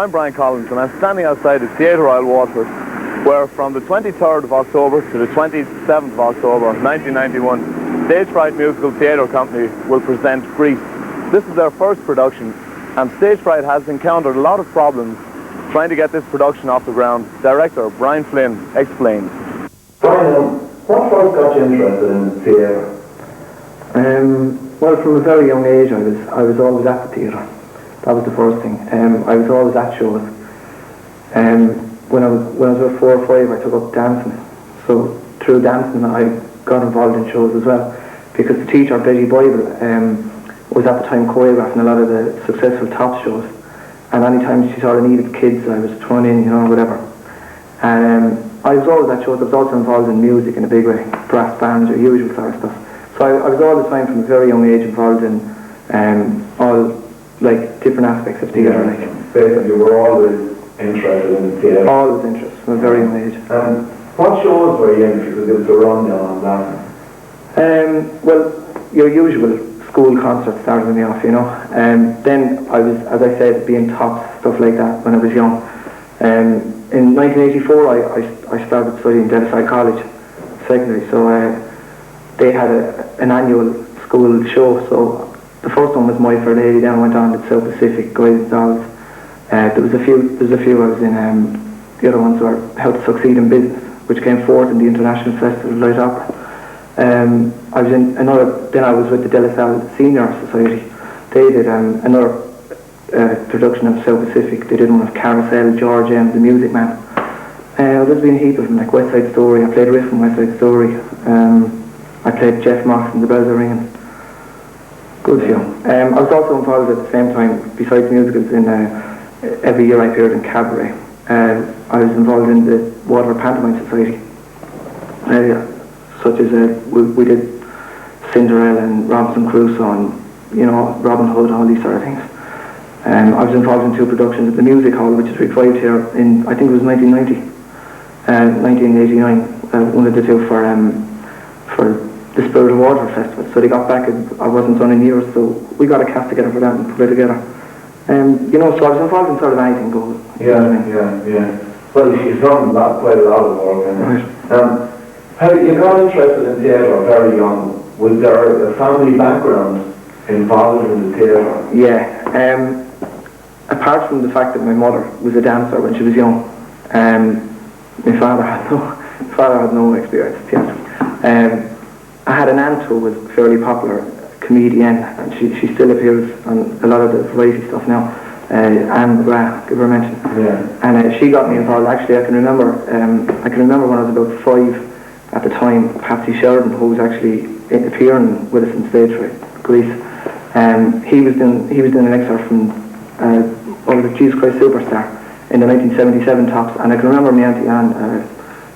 I'm Brian Collins and I'm standing outside the Theatre Royal Waterford, where from the 23rd of October to the 27th of October 1991, Stage Fright Musical Theatre Company will present Grease. This is their first production, and Stage Fright has encountered a lot of problems trying to get this production off the ground. Director Brian Flynn explains. Brian, what first got you interested in theatre? Well, from a very young age, I was always at the theatre. That was the first thing. I was always at shows. When I was about 4 or 5, I took up dancing. So through dancing, I got involved in shows as well, because the teacher, Betty Bible, was at the time choreographing a lot of the successful top shows. And any time she sort of needed kids, I was thrown in, whatever. And I was always at shows. I was also involved in music in a big way, brass bands, your usual sort of stuff. So I was all the time from a very young age involved in all like different aspects of theatre. Basically, you were always interested in theatre. Always interested from a very young age. What shows were you in, if you could give us a rundown on that? Well, your usual school concerts started me off, then I was, as I said, being tops, stuff like that when I was young. In 1984, I started studying Deleside College, secondary, so they had an annual school show, so the first one was My Fair Lady, then I went on to South Pacific, Guys Dolls. There was a few I was in. The other ones were How to Succeed in Business, which came fourth in the International Festival of Light Opera. I was in another, then I was with the De La Salle Senior Society. They did another production of South Pacific. They did one of Carousel, George M, the Music Man. There's been a heap of them, like West Side Story. I played Riff in West Side Story. I played Jeff Mox in The Bells Are Ringing. Good few. I was also involved at the same time, besides musicals, in every year I appeared in cabaret. I was involved in the Waterford Pantomime Society, such as we did Cinderella and Robinson Crusoe and Robin Hood, all these sort of things. I was involved in 2 productions at the Music Hall, which is revived here in, I think it was 1990, 1989. One of the 2 for the Spirit of Waterford Festival. So they got back, I wasn't done in years, so we got a cast together for that and put it together. So I was involved in sort of anything goes. Yeah. Well, you've done quite a lot of work. Right. How you got interested in theatre very young? Was there a family background involved in the theatre? Yeah. Apart from the fact that my mother was a dancer when she was young, my father had no experience in theatre. I had an aunt who was a fairly popular comedian, and she still appears on a lot of the variety stuff now. Anne McGrath, give her a mention. Yeah. And she got me involved. Actually, I can remember when I was about 5 at the time, Patsy Sheridan, who was actually appearing with us in Stage Fright, Grease. He was doing an excerpt from the Jesus Christ Superstar in the 1977 tops, and I can remember my auntie Anne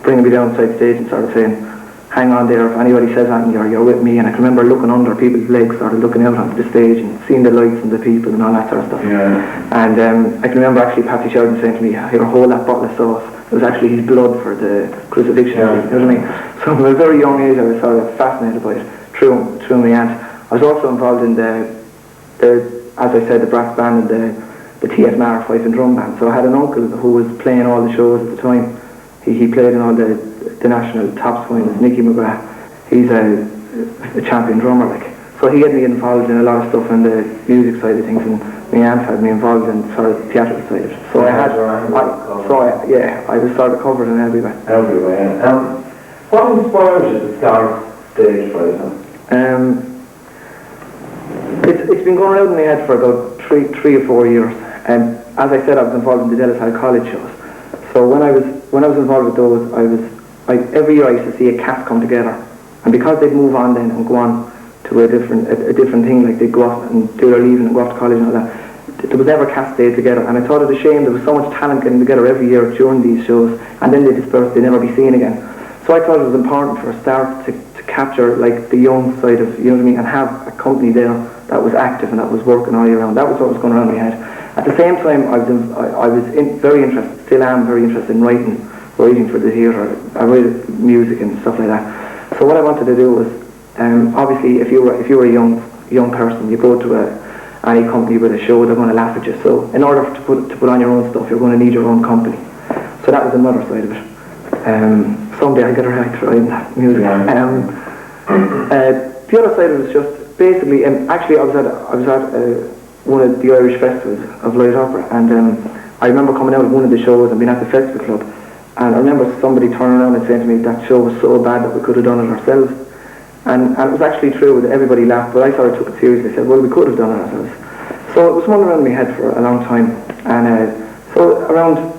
bringing me down side stage and sort of saying, hang on there, if anybody says that, you're with me. And I can remember looking under people's legs, sort of looking out onto the stage and seeing the lights and the people and all that sort of stuff. Yeah. And I can remember actually Patsy Sheridan saying to me, here, hold that bottle of sauce. It was actually his blood for the crucifixion. Yeah. You know what I mean? So from a very young age I was sort of fascinated by it, through my aunt. I was also involved in the as I said, the brass band and the TFMR fife and drum band. So I had an uncle who was playing all the shows at the time. He played in all the national top finals, Nicky McGrath. He's a champion drummer, like. So he had me involved in a lot of stuff on the music side of things, and my aunt had me involved in sort of the theatrical side of it. So I was sort of covered in every way. What inspired you to start Stage Fright? It's been going around in my head for about three or 4 years. As I said, I was involved in the Deleside College shows. So when I was involved with those, every year I used to see a cast come together, and because they'd move on then and go on to a different thing, like they'd go off and do their leaving and go off to college and all that, there was never cast stayed together, and I thought it a shame. There was so much talent getting together every year during these shows, and then they dispersed, they'd never be seen again. So I thought it was important for a start to capture like the young side of, you know what I mean, and have a company there that was active and that was working all year round. That was what was going around my head. At the same time, I was very interested, still am very interested in writing for the theatre. I write music and stuff like that. So what I wanted to do was, obviously, if you were a young person, you go to a any company with a show, they're going to laugh at you. So in order to put on your own stuff, you're going to need your own company. So that was another side of it. Someday I'll get around to writing that music. The other side of it was just basically, actually I was at one of the Irish festivals of light opera, and I remember coming out of one of the shows and being at the festival club, and I remember somebody turning around and saying to me that show was so bad that we could have done it ourselves. And it was actually true that everybody laughed, but I sort of took it seriously. I said, well, we could have done it ourselves. So it was one around my head for a long time. And so around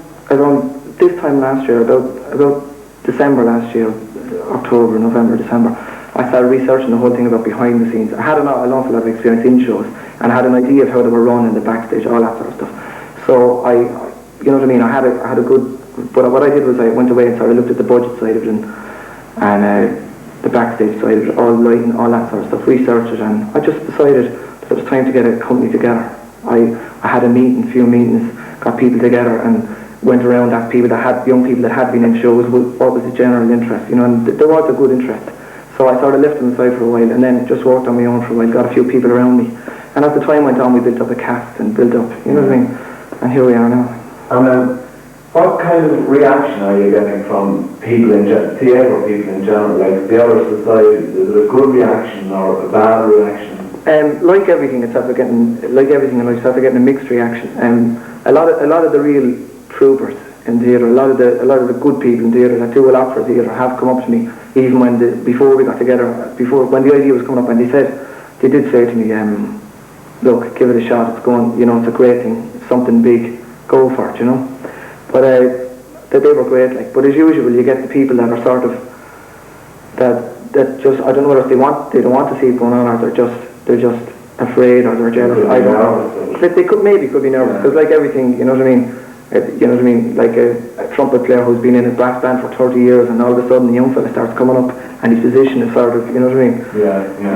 this time last year, about December last year, October, November, December, I started researching the whole thing about behind the scenes. I had an awful lot of experience in shows, and I had an idea of how they were run in the backstage, all that sort of stuff. So you know what I mean, I had a good, but what I did was I went away and sort of looked at the budget side of it and the backstage side of it, all lighting, all that sort of stuff, researched it, and I just decided that it was time to get a company together. I had a few meetings, got people together and went around, asked people young people that had been in shows, what was the general interest, you know, and there was a good interest. So I sort of left them aside for a while and then just worked on my own for a while, got a few people around me. And as the time went on, we built up a cast and built up, you know what I mean? And here we are now. And what kind of reaction are you getting from people theatre people in general, like the other societies? Is it a good reaction or a bad reaction? Like everything, it's after getting, like everything in life, it's after getting a mixed reaction. A lot of the real troopers in theatre, a lot of the good people in theatre that do a lot for theatre have come up to me, even before we got together, when the idea was coming up, and they did say to me, look, give it a shot, it's going, you know, it's a great thing, it's something big, go for it, you know. But that they were great, like. But as usual, you get the people that are sort of that just, I don't know whether they don't want to see it going on, or they're just afraid, or they're jealous. I don't know. They could be nervous, because like everything, you know what I mean. You know what I mean, like a trumpet player who's been in a brass band for 30 years, and all of a sudden the young fella starts coming up, and his position is sort of, you know what I mean,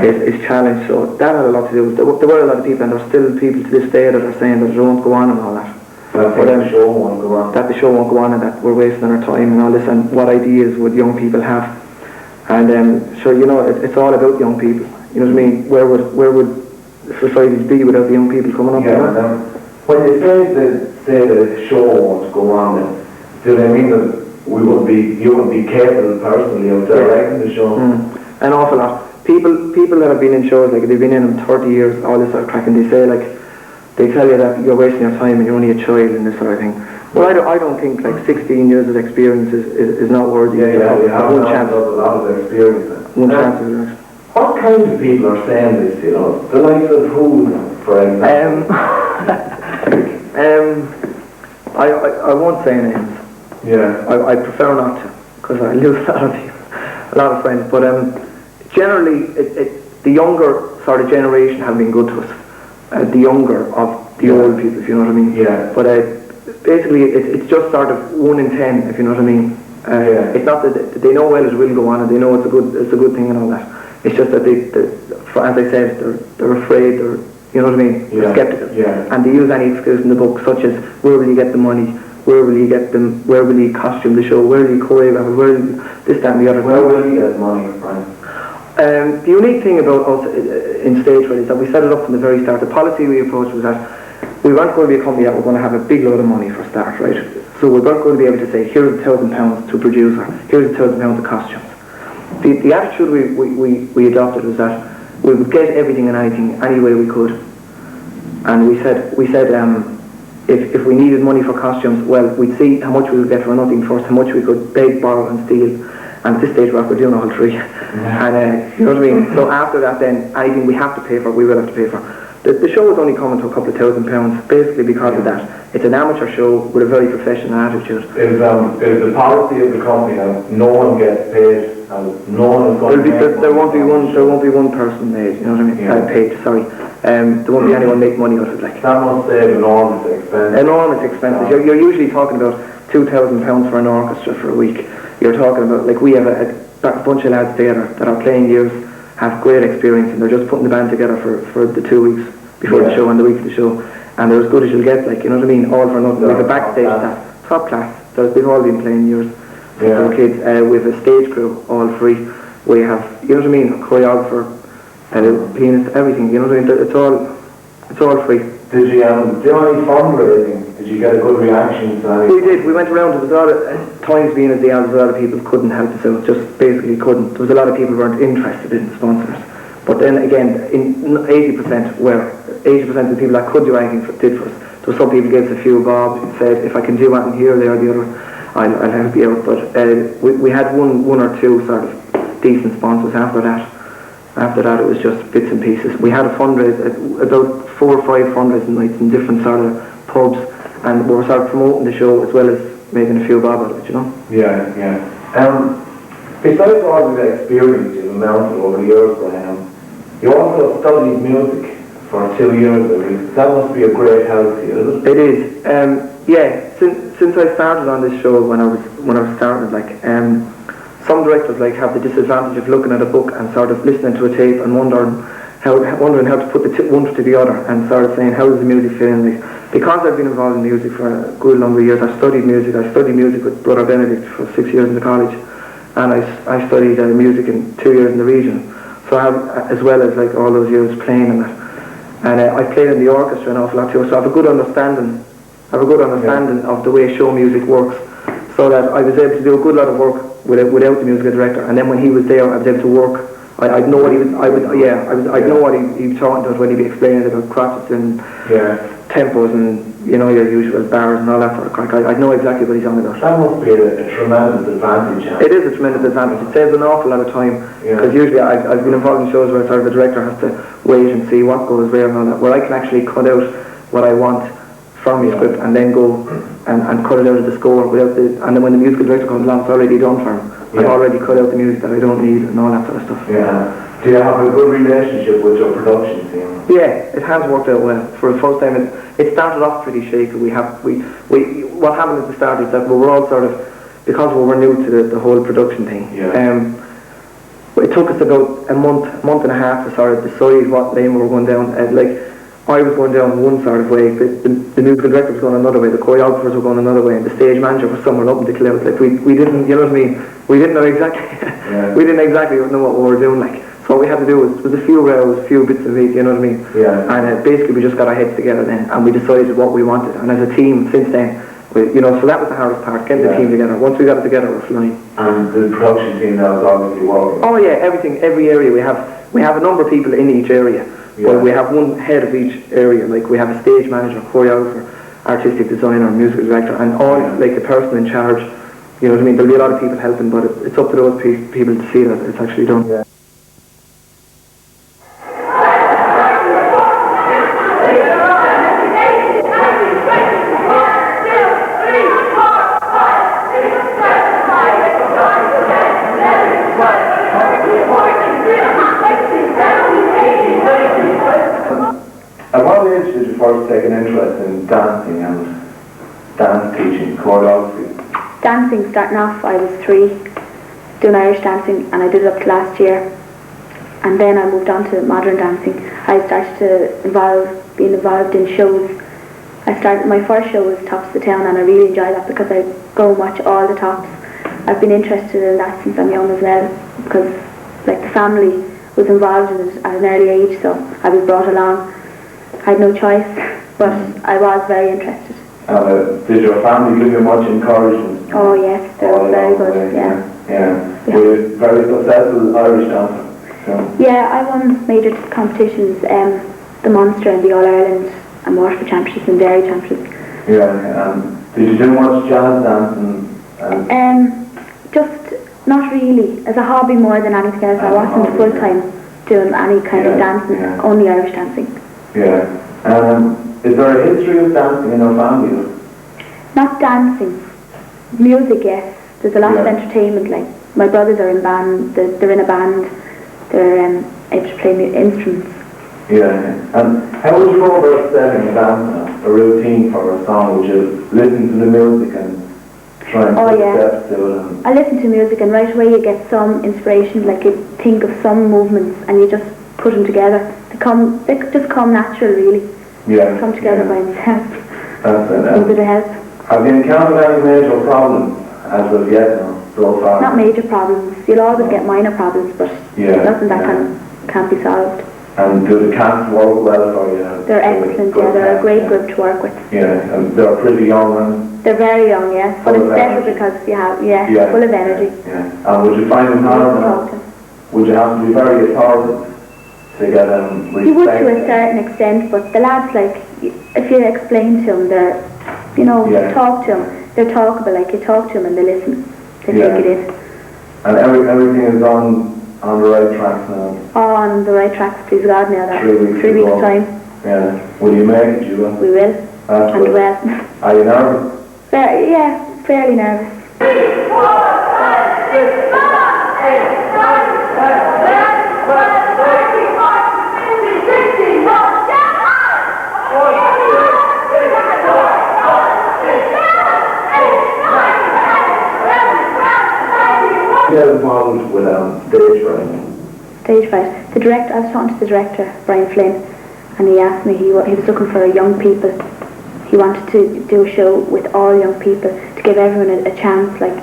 is challenged. So that had a lot to do with it. There were a lot of people, and there's still people to this day that are saying that it won't go on and all that. That the show won't go on. That the show won't go on, and that we're wasting our time and all this, and what ideas would young people have. And sure, you know, it's all about young people. You know what I mean? Where would societies be without the young people coming up? Yeah, and when you say the show won't go on, then do they mean that you wouldn't be capable personally of directing the show? An awful lot. People that have been in shows, like they've been in them 30 years, all this sort of crack, and they say, like, they tell you that you're wasting your time and you're only a child and this sort of thing. Well, I don't think like 16 years of experience is not worthy. You have one chance of a lot of experience. One chance of it. What kind of people are saying this, you know? The likes of who, for example? I won't say names. Yeah. I prefer not to, because I lose a lot of friends. But generally, the younger sort of generation have been good to us. The younger of the old people, if you know what I mean. Yeah. But basically, it's just sort of 1 in 10, if you know what I mean. It's not that they know well it will go on, and they know it's a good thing and all that. It's just that as I said, they're afraid. You know what I mean? They're skeptical. Yeah. And they use any excuse in the book, such as where will you get the money? Where will you get them? Where will you costume the show? Where will you choreograph it? Where will you this, that, and the other? Where will you get money, Brian? The unique thing about us in Stage Fright is that we set it up from the very start. The policy we approached was that we weren't going to be a company that were going to have a big load of money for a start, right? So we weren't going to be able to say, here's £1,000 to produce, or here's £1,000 of costumes. The attitude we adopted was that we would get everything and anything any way we could. And we said if we needed money for costumes, well, we'd see how much we would get for nothing first, how much we could beg, borrow and steal. And at this stage we're doing all three. And you know what I mean? So after that then, anything we have to pay for, we will have to pay for. The show is only coming to a couple of £1,000, basically because of that. It's an amateur show with a very professional attitude. Is the policy of the company that no one gets paid and no one is going to make there won't be one person made, you know what I mean? Paid, sorry. There won't be anyone make money out of it, like. That must save enormous expenses. Enormous expenses. You're usually talking about £2,000 for an orchestra for a week. You're talking about, like, we have a bunch of lads there that are playing years, have great experience, and they're just putting the band together for the 2 weeks before the show and the week of the show, and they're as good as you'll get, like, you know what I mean, all for nothing. Like a backstage staff, top class. They've all been playing years for kids. We have a stage crew, all free. We have, you know what I mean, a choreographer, pianist, everything, you know what I mean. It's all free. Did you do any fundraising? Did you get a good reaction to any? We did. We went around. There was a lot of times being at the end, a lot of people couldn't help us out. Just basically couldn't. There was a lot of people who weren't interested in sponsors. But then again, in 80% were 80% of the people that could do anything did for us. There were some people gave us a few bob, said if I can do anything here, there, or the other, I'll help you out. But we had one or two sort of decent sponsors after that. After that, it was just bits and pieces. We had a fundraiser, about 4 or 5 fundraising nights in different sort of pubs, and we were sort of promoting the show as well as making a few bob out of it, you know? Yeah, yeah. Besides all of the experience you've amounted over the years, Graham, you also studied music for 2 years, I mean. That must be a great help to you, isn't it? It is. Yeah, since I started on this show when I was starting, like, some directors like have the disadvantage of looking at a book and sort of listening to a tape and wondering how to put the one to the other and sort of saying how does the music fit in. Like, because I've been involved in music for a good number of years, I studied music. I studied music with Brother Benedict for 6 years in the college, and I studied music in 2 years in the region. So I have, as well as like all those years playing in that, and I played in the orchestra an awful lot too. So I have a good understanding. Of the way show music works, so that I was able to do a good lot of work without the musical director, and then when he was there, I was able to work. I'd know what he was. I'd know what he was talking to us when he'd be explaining about crotchets and tempos and your usual bars and all that sort of crack. I'd know exactly what he's on about. That must be a tremendous advantage. It is a tremendous advantage. It saves an awful lot of time because usually I've been involved in shows where sort of the director has to wait and see what goes where and all that. Where I can actually cut out what I want from the script and then go and cut it out of the score and then when the musical director comes along, it's already done for him. I've already cut out the music that I don't need and all that sort of stuff. Yeah. Do you have a good relationship with your production team? Yeah, it has worked out well. For the first time, it started off pretty shaky. What happened at the start is that we were all sort of, because we were new to the whole production thing. It took us about a month and a half to sort of decide what lane we were going down. I was going down one sort of way, the musical director was going another way, the choreographers were going another way, and the stage manager was somewhere up in the clouds. Like we didn't, you know what I mean? We didn't know exactly. We didn't exactly know what we were doing. Like, so what we had to do was a few rows, a few bits of it, you know what I mean? Yeah. And basically we just got our heads together then, and we decided what we wanted. And as a team, since then, so that was the hardest part, getting the team together. Once we got it together, we're flying. And the production team now is obviously working. Oh yeah, every area we have a number of people in each area. But we have one head of each area. Like we have a stage manager, choreographer, artistic designer, musical director, and all like the person in charge. You know what I mean? There'll be a lot of people helping, but it's up to those people to see that it's actually done. Yeah. At what age did you first take an interest in dancing and dance teaching, choreography? Dancing, starting off, I was 3, doing Irish dancing, and I did it up to last year. And then I moved on to modern dancing. I started to being involved in shows. My first show was Tops of the Town, and I really enjoyed that because I go and watch all the tops. I've been interested in that since I'm young as well, because like the family was involved in it at an early age, so I was brought along. I had no choice, but I was very interested. Did your family give you much encouragement? Oh yes, they were very good, yeah. Were you very successful Irish dancer? Yeah, I won major competitions, the Munster and the All-Ireland and Waterford Championships and Derry Championships. Did you do much jazz dancing? Just not really. As a hobby more than anything else. I wasn't full-time doing any kind of dancing, only Irish dancing. Yeah. Is there a history of dancing in your family? Not dancing. Music, yes. There's a lot of entertainment. Like my brothers are in band. They're in a band. They're able to play instruments. Yeah. And how would you go about setting a dance, a routine for a song? Would you listen to the music and try and put steps to it? I listen to music, and right away you get some inspiration. Like you think of some movements, and you just put them together. They just come natural, really. Yeah. Come together by themselves. That's it. A bit of help. Have you encountered any major problems as of yet, so far? Not major problems. You'll always get minor problems, but nothing that can't be solved. And do the cats work well for you? They're excellent, yeah, they're a great group to work with. Yeah, and they're pretty young and... They're very young, yeah, but it's better because you have, full of energy. Yeah, and would you find them hard? Would you have to be very authoritative to get them respect? You would to a certain extent, but the lads, like, if you explain to them, they're, talk to them, they're talkable, like you talk to them and they listen, they take it in. And everything is on the right track now? Oh, on the right track, please God, now that 3 weeks time. Yeah, will you make it, you will? We will, That's and good. well. Are you nervous? Fairly nervous. Get involved with stage fright. Stage fright. I was talking to the director, Brian Flynn, and he asked me, he was looking for young people. He wanted to do a show with all young people to give everyone a chance, like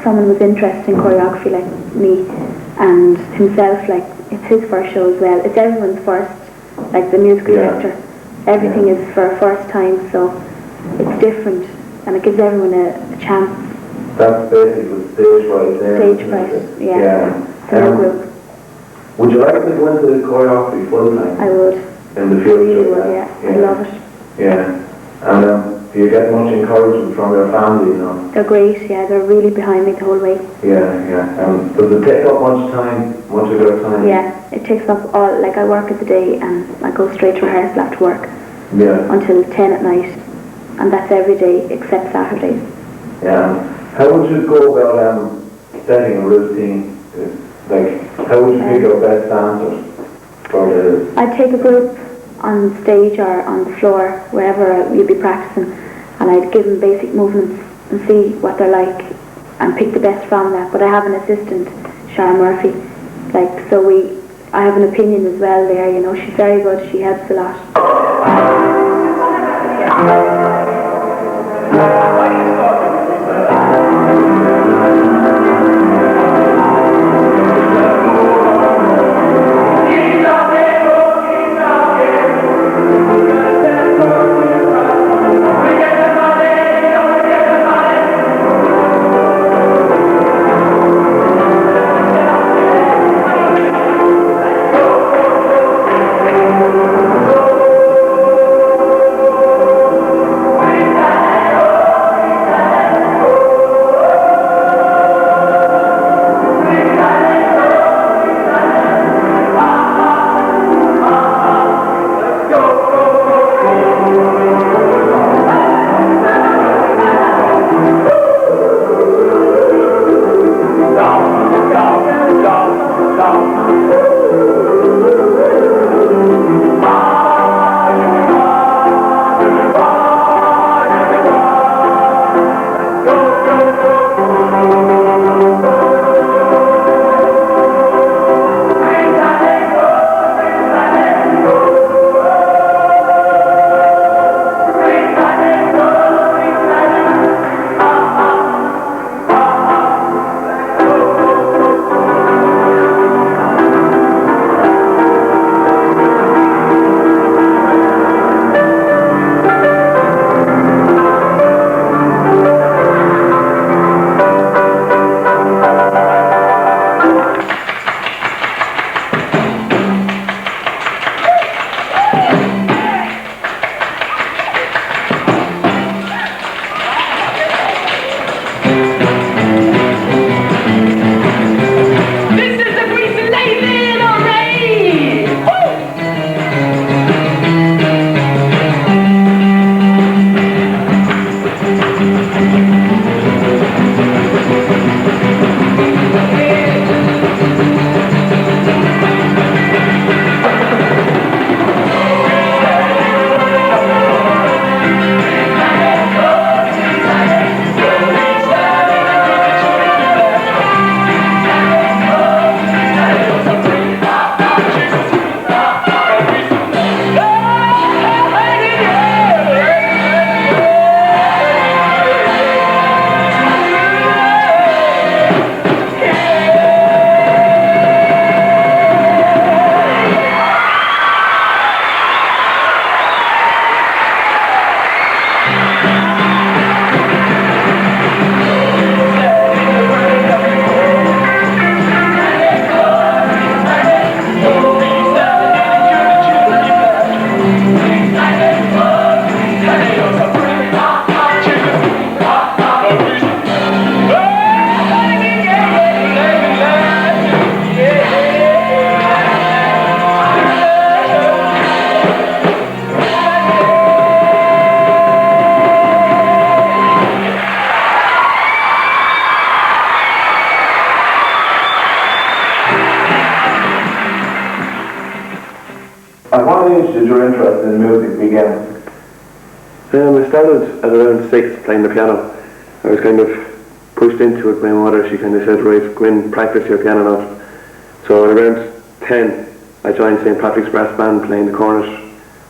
someone was interested in choreography like me, and himself, like it's his first show as well. It's everyone's first, like the music director. Everything is for a first time, so it's different, and it gives everyone a chance. That's basically stage fright there. Stage fright, yeah. So group. Would you like to go into the choreography full time? I would. In the future? I really would, yeah. I love it. Yeah. And do you get much encouragement from your family, They're great, yeah. They're really behind me the whole way. Yeah. Does it take up much of your time? Yeah, it takes up all, like I work at the day and I go straight to rehearsal after work. Yeah. Until 10 at night. And that's every day except Saturdays. Yeah. How would you go about setting a routine? Like, how would you pick your best dancers for the... I'd take a group on stage or on the floor, wherever you'd be practicing, and I'd give them basic movements and see what they're like and pick the best from that. But I have an assistant, Sharon Murphy, I have an opinion as well there, she's very good, she helps a lot. At what age did your interest in music begin? I started at around 6 playing the piano. I was kind of pushed into it by my mother. She kind of said, right, go in, practice your piano now. So at around 10, I joined St. Patrick's Brass Band playing the cornet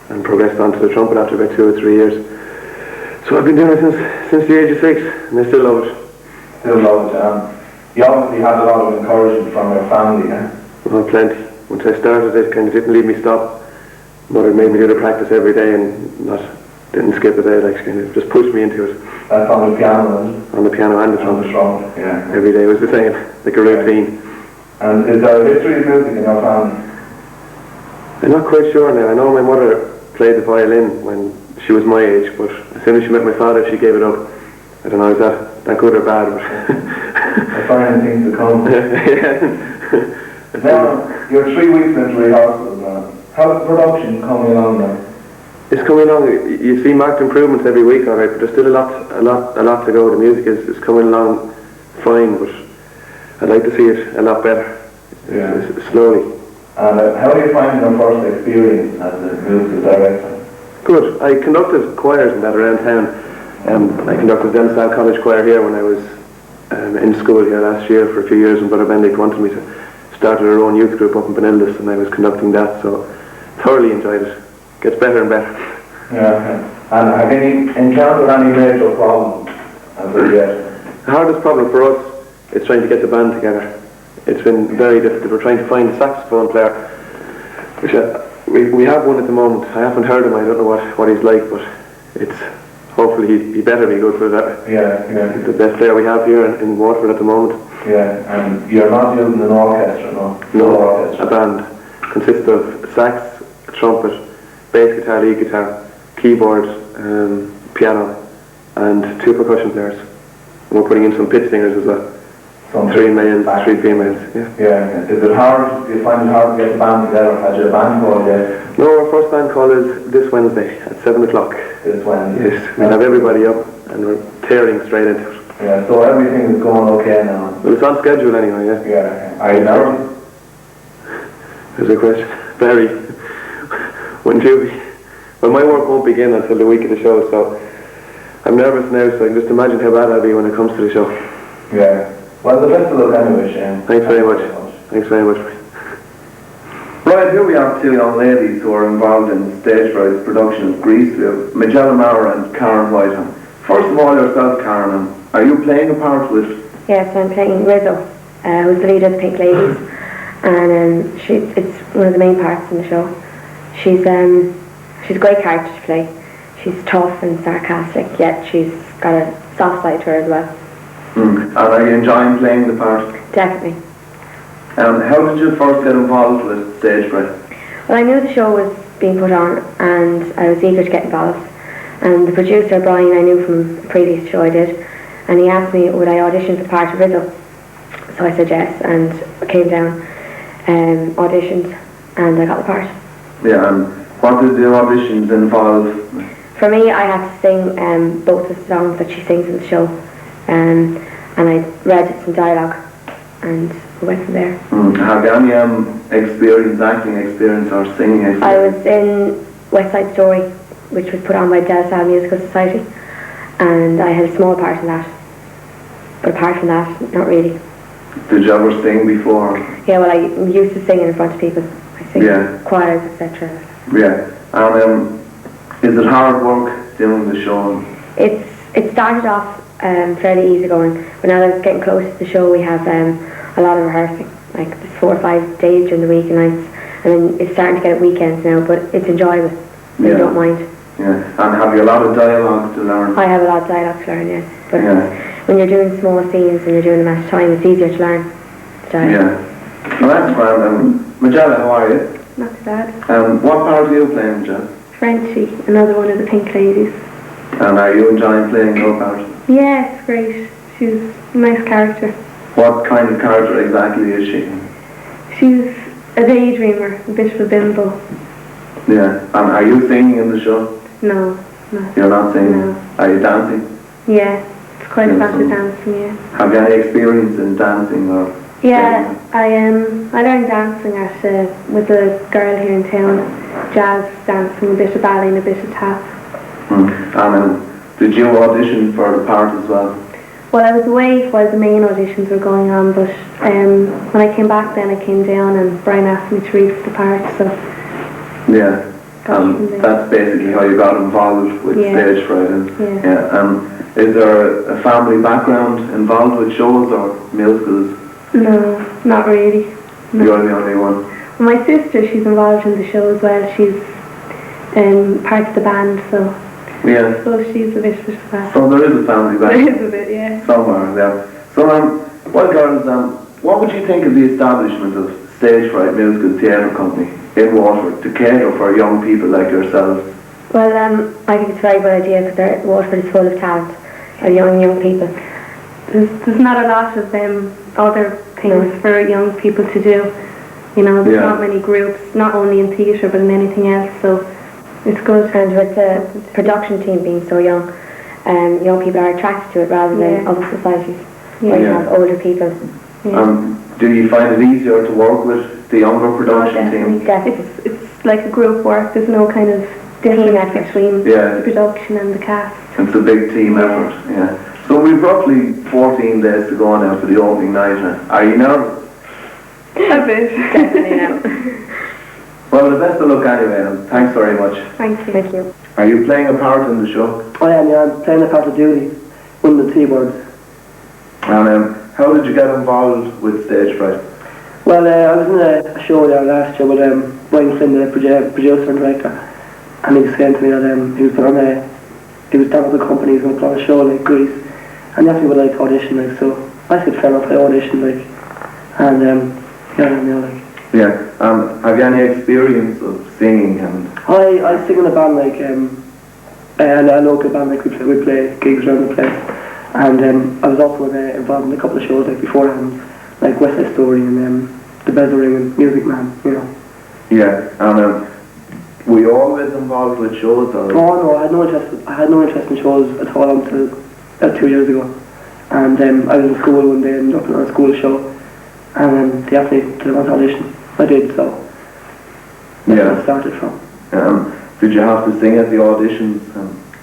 and progressed on to the trumpet after about 2 or 3 years. So I've been doing it since the age of 6, and I still love it. Still love it, you obviously had a lot of encouragement from your family, eh? Well, plenty. Once I started, it kind of didn't leave me stop. Mother made me do the practice every day and didn't skip a day, like she kind of just pushed me into it. That's on the piano, isn't it? On the piano and the trumpet. Yeah. Every day was the same, like a routine. And is there a history of music in your family? I'm not quite sure now. I know my mother played the violin when she was my age, but as soon as she met my father, she gave it up. I don't know, is that good or bad? But I find things to come. Yeah. Now, you're 3 weeks into rehearsals now. How's production coming along now? It's coming along. You see marked improvements every week, alright, but there's still a lot to go. The music is coming along fine, but I'd like to see it a lot better. Slowly. And how do you find your first experience as a musical director? Good. I conducted choirs and that around town. I conducted the Delstyle College Choir here when I was in school here last year for a few years, and Brother Bendick wanted me to start our own youth group up in Benildus, and I was conducting that, so thoroughly enjoyed it. Gets better and better. Yeah. And have you encountered any major problems as of yet? The hardest problem for us is trying to get the band together. It's been very difficult. We're trying to find a saxophone player, which we have one at the moment. I haven't heard him. I don't know what he's like, but it's hopefully he better be good for that. Yeah. He's the best player we have here in Waterford at the moment. Yeah, and you're not using an orchestra, no? No, orchestra. A band consists of sax, trumpet, bass guitar, lead guitar, keyboard, piano, and 2 percussion players. And we're putting in some pit singers as well. 3 males, 3 females. Yeah. Is it hard? Do you find it hard to get the band together? Has your band call yet? No, our first band call is this Wednesday at 7 o'clock. This Wednesday? Yes, we'll have everybody up and we're tearing straight into it. Yeah, so everything is going okay now? Well, it's on schedule anyway, yeah. Yeah. Are you nervous? There's a question. Very. Wouldn't you be? Well, my work won't begin until the week of the show, so I'm nervous now, so I can just imagine how bad I'll be when it comes to the show. Yeah. Well, the best of luck anyway, Shane. Thanks very much. Thanks very much. Right, here we have 2 young ladies who are involved in Stage Fright's production of Grease. We have Majella Mara and Karen White. First of all, yourself, Karen, are you playing a part with? Yes, I'm playing Rizzo, who's the leader of the Pink Ladies, and it's one of the main parts in the show. She's a great character to play. She's tough and sarcastic, yet she's got a soft side to her as well. And are you enjoying playing the part? Definitely. How did you first get involved with Stage Fright? Well, I knew the show was being put on, and I was eager to get involved. And the producer, Brian, I knew from a previous show I did, and he asked me would I audition for the part of Rizzo. So I said yes, and I came down, auditioned, and I got the part. Yeah, and what did the auditions involve? For me, I had to sing both the songs that she sings in the show, and I read some dialogue, and we went from there. Have you any acting experience or singing experience? I was in West Side Story, which was put on by Delstyle Musical Society, and I had a small part in that. But apart from that, not really. Did you ever sing before? Yeah, well, I'm used to singing in front of people. I sing choirs, etc. Yeah. And is it hard work doing the show? It started off fairly easy going, but now that it's getting close to the show, we have a lot of rehearsing. Like there's 4 or 5 days during the week and nights, and then it's starting to get at weekends now, but it's enjoyable. So you don't mind. Yeah. And have you a lot of dialogue to learn? I have a lot of dialogue to learn, yes. But when you're doing small scenes and you're doing them at a time, it's easier to learn dialogue. Yeah. Well, that's grand. Majella, how are you? Not too bad. What part are you playing, Majella? Frenchie, another one of the Pink Ladies. And are you enjoying playing your part? Yeah, it's great. She's a nice character. What kind of character exactly is she? She's a daydreamer, a bit of a bimbo. Yeah. And are you singing in the show? No. You're not singing? No. Are you dancing? Yeah, it's quite a fancy dancing, yeah. Have you any experience in dancing or? Yeah, I learned dancing at with a girl here in town. jazz dancing, a bit of ballet and a bit of tap. And did you audition for the part as well? Well, I was away while the main auditions were going on, but when I came back then I came down and Brian asked me to read for the part, so... Yeah, that's basically how you got involved with stage fright. Is there a family background involved with shows or musicals? No, not really. No. You're the only one? Well, my sister, she's involved in the show as well. She's part of the band, so... Yeah. So she's a bit of that. So there is a family background? There is a bit, yeah. Somewhere there. So, well, girls, what would you think of the establishment of Stage Fright Musical Theatre Company in Waterford to cater for young people like yourselves? Well, I think it's a very good idea because Waterford is full of talent, of young people. There's not a lot of other things for young people to do. You know, there's not many groups, not only in theatre but in anything else, so it's good. And with the production team being so young, young people are attracted to it rather than other societies where you have older people. Do you find it easier to work with the younger production team? Definitely. It's like a group work. There's no kind of difference between the production and the cast. It's a big team effort, yeah. So we've roughly 14 days to go now for the opening night. Are you nervous? A bit. Definitely now. Well, the best of luck anyway, and thanks very much. Thank you. Thank you. Are you playing a part in the show? I am, yeah. I'm playing a part of Judy, one of the T-Birds. And how did you get involved with Stage Fright? Well, I was in a show there last year with Brian Flynn, the producer and director, and he was saying to me that he was down at the company, he was going to put on a show like Grease, and he asked me would I like to audition, like, so I said fair enough, I auditioned, like, and Yeah, have you any experience of singing? I sing in a band, like, a local band, like, we play gigs around the place, and I was also involved in a couple of shows, like, beforehand, like West Side Story and The Bezel Ring and Music Man, you know. Yeah, and were you always involved with shows? Or? Oh no, I had no interest in shows at all until 2 years ago, and I was in school one day and looking at a school show, and they asked me to want to audition. I did, so that's where I started from. Did you have to sing at the auditions?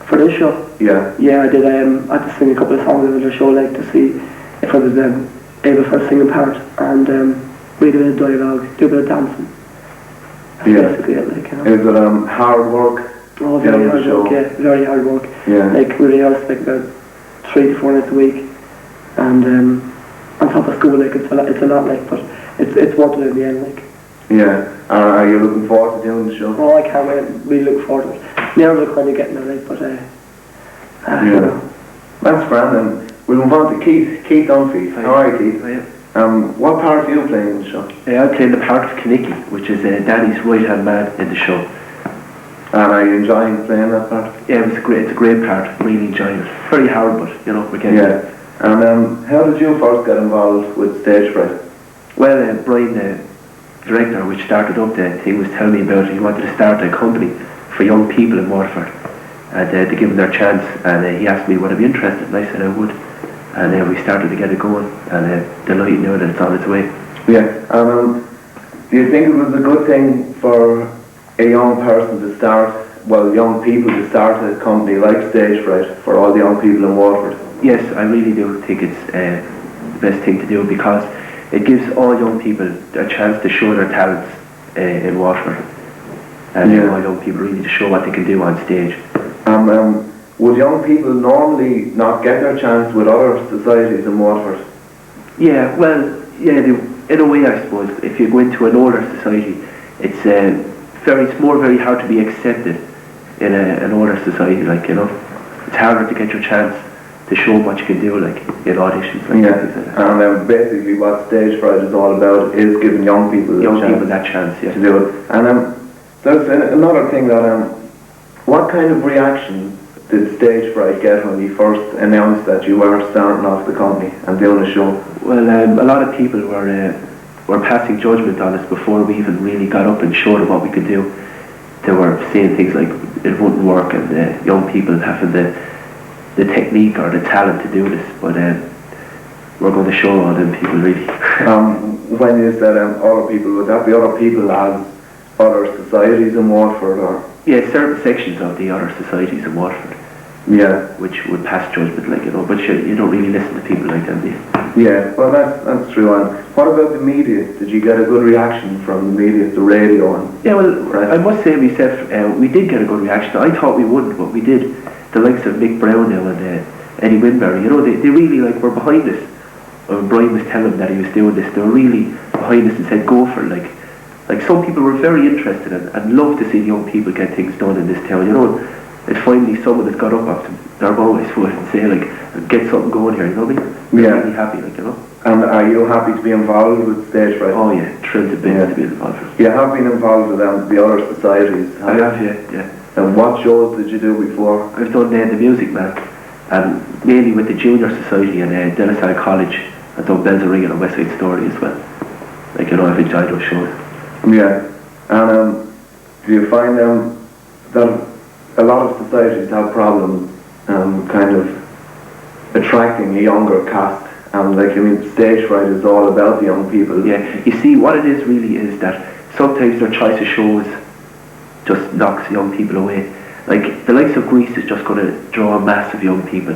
For this show? Yeah. Yeah, I did. I had to sing a couple of songs in the show, like, to see if I was able for a singing part, and read a bit of dialogue, do a bit of dancing. That's basically it, like, you know. Is it hard work? Oh, very hard work, yeah, very hard work. Yeah. Like, we rehearse like about 3 to 4 nights a week, and on top of school, like, it's a lot, like, but it's worth it in the end, like. Yeah. Are you looking forward to doing the show? Oh, I can't wait. Really look forward to it. Nerves are kind of getting it, like, but you know. That's grand, and we'll move on to Keith Dunphy. How are you, Keith? What part are you playing in the show? I'm playing the part of Kinnicky, which is Danny's right-hand man in the show. And are you enjoying playing that part? Yeah, it's a great part. I'm really enjoying it. Very hard, but, you know, we're getting it. And how did you first get involved with Stage Fright? Well, Brian, the director, which started up the thing, was telling me about it. He wanted to start a company for young people in Waterford, and to give them their chance, and he asked me would I be interested, and I said I would, and we started to get it going, and delighted now that it's on its way. Yeah. Do you think it was a good thing for a young person to start, young people to start a company like Stage Fright for all the young people in Waterford? Yes, I really do think it's the best thing to do, because it gives all young people a chance to show their talents in Waterford, and all young people really to show what they can do on stage. Would young people normally not get their chance with other societies in Waterford? Yeah, well, yeah, in a way, I suppose. If you go into an older society, it's very hard to be accepted in an older society, like, you know. It's harder to get your chance to show what you can do, like, in auditions. Like and basically what Stage Fright is all about is giving young people that chance, yeah. to do it. And there's another thing that, what kind of reaction did Stage Fright get when you first announced that you were starting off the company and doing a show? Well, a lot of people were passing judgment on us before we even really got up and showed them what we could do. They were saying things like it wouldn't work, and young people having the technique or the talent to do this, but we're going to show all them people, really. When you said other people, would that be other people as other societies in Waterford, or? Yeah, certain sections of the other societies in Waterford. Yeah. Which would pass judgment, like, you know, but you don't really listen to people like that, do you? Yeah, well that's true. And what about the media? Did you get a good reaction from the media, the radio and Yeah, well, press? I must say myself, we did get a good reaction. I thought we wouldn't, but we did. The likes of Mick Brown now and Eddie Winberry, you know, they really like were behind us. When Brian was telling them that he was doing this, they were really behind us and said go for it. Like some people were very interested and love to see young people get things done in this town, you know. It's finally someone that's got up after their bow, I suppose, and say like, get something going here, you know what I mean? Yeah. Really happy, like, you know. And are you happy to be involved with Stage Fright? Oh yeah, thrilled to bits to be involved with. You have been involved with the other societies? I have, yeah. And what shows did you do before? I've done the Music Man, and mainly with the Junior Society and De La Salle College. I've done Bells of Ring and West Side Story as well. Like, you know, I've enjoyed those shows. Yeah. And do you find that a lot of societies have problems kind of attracting a younger cast? And like, I mean, Stage Fright is all about the young people. Yeah, you see, what it is really is that sometimes their choice of shows just knocks young people away. Like, the likes of Grease is just going to draw a mass of young people.